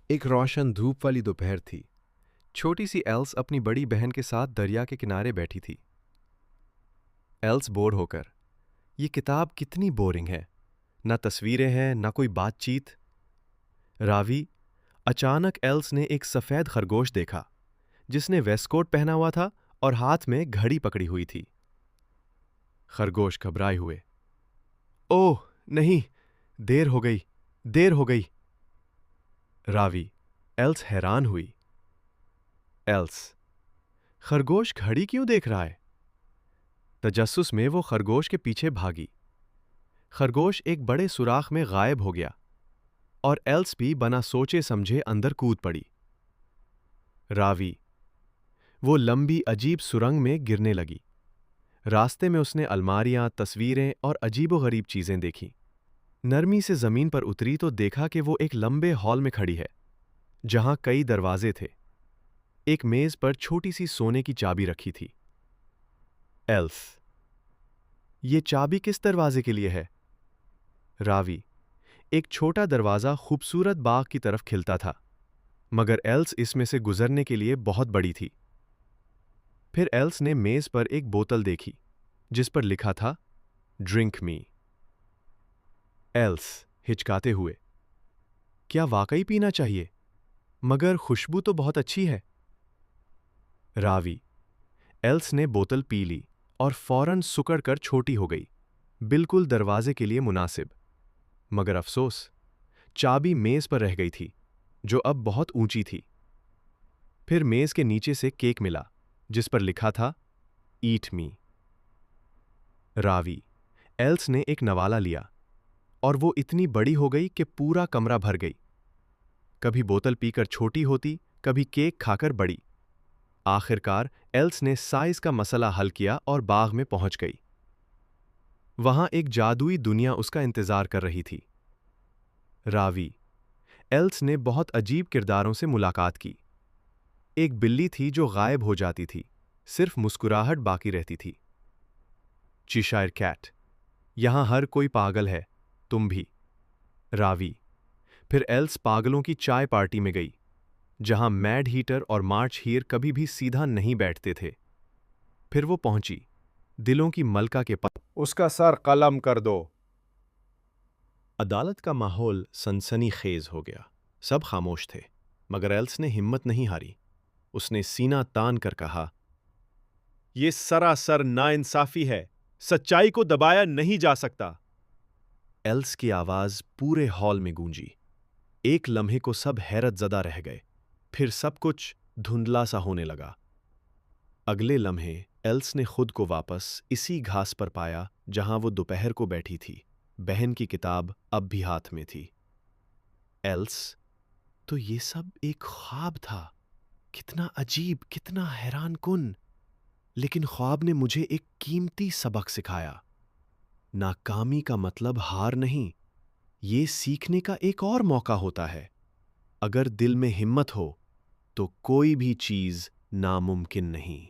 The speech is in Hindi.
एक रोशन धूप वाली दोपहर थी। छोटी सी एल्स अपनी बड़ी बहन के साथ दरिया के किनारे बैठी थी। एल्स बोर होकर, ये किताब कितनी बोरिंग है। ना तस्वीरें हैं, ना कोई बातचीत। रावी, अचानक एल्स ने एक सफेद खरगोश देखा जिसने वेस्टकोट पहना हुआ था और हाथ में घड़ी पकड़ी हुई थी। खरगोश घबराए हुए, ओह नहीं, देर हो गई, देर हो गई। रावी, एल्स हैरान हुई। एल्स, खरगोश घड़ी क्यों देख रहा है? तजस्सुस में वो खरगोश के पीछे भागी। खरगोश एक बड़े सुराख में गायब हो गया और एल्स भी बना सोचे समझे अंदर कूद पड़ी। रावी, वो लंबी अजीब सुरंग में गिरने लगी। रास्ते में उसने अलमारियां, तस्वीरें और अजीबोगरीब चीजें देखीं। नरमी से जमीन पर उतरी तो देखा कि वो एक लंबे हॉल में खड़ी है जहां कई दरवाजे थे। एक मेज पर छोटी सी सोने की चाबी रखी थी। एल्स, ये चाबी किस दरवाजे के लिए है? रावी, एक छोटा दरवाजा खूबसूरत बाग की तरफ खिलता था, मगर एल्स इसमें से गुजरने के लिए बहुत बड़ी थी। फिर एल्स ने मेज पर एक बोतल देखी जिस पर लिखा था, ड्रिंक मी। एल्स हिचकाते हुए, क्या वाकई पीना चाहिए? मगर खुशबू तो बहुत अच्छी है। रावी, एल्स ने बोतल पी ली और फौरन सुकड़ कर छोटी हो गई, बिल्कुल दरवाजे के लिए मुनासिब। मगर अफसोस, चाबी मेज पर रह गई थी जो अब बहुत ऊंची थी। फिर मेज के नीचे से केक मिला जिस पर लिखा था, ईट मी। रावी, एल्स ने एक नवाला लिया और वो इतनी बड़ी हो गई कि पूरा कमरा भर गई। कभी बोतल पीकर छोटी होती, कभी केक खाकर बड़ी। आखिरकार एल्स ने साइज का मसला हल किया और बाग में पहुंच गई। वहां एक जादुई दुनिया उसका इंतजार कर रही थी। रावी, एल्स ने बहुत अजीब किरदारों से मुलाकात की। एक बिल्ली थी जो गायब हो जाती थी, सिर्फ मुस्कुराहट बाकी रहती थी। चिशायर कैट, यहां हर कोई पागल है, तुम भी। रावी, फिर एल्स पागलों की चाय पार्टी में गई जहां मैड हीटर और मार्च हीर कभी भी सीधा नहीं बैठते थे। फिर वो पहुंची दिलों की मलका के पास। उसका सर कलम कर दो। अदालत का माहौल सनसनीखेज हो गया। सब खामोश थे, मगर एल्स ने हिम्मत नहीं हारी। उसने सीना तान कर कहा, यह सरासर नाइंसाफी है। सच्चाई को दबाया नहीं जा सकता। एल्स की आवाज पूरे हॉल में गूंजी। एक लम्हे को सब हैरत जदा रह गए। फिर सब कुछ धुंधला सा होने लगा। अगले लम्हे एल्स ने खुद को वापस इसी घास पर पाया जहां वो दोपहर को बैठी थी। बहन की किताब अब भी हाथ में थी। एल्स, तो ये सब एक ख्वाब था। कितना अजीब, कितना हैरान कुन। लेकिन ख्वाब ने मुझे एक कीमती सबक सिखाया। नाकामी का मतलब हार नहीं, ये सीखने का एक और मौका होता है। अगर दिल में हिम्मत हो तो कोई भी चीज नामुमकिन नहीं।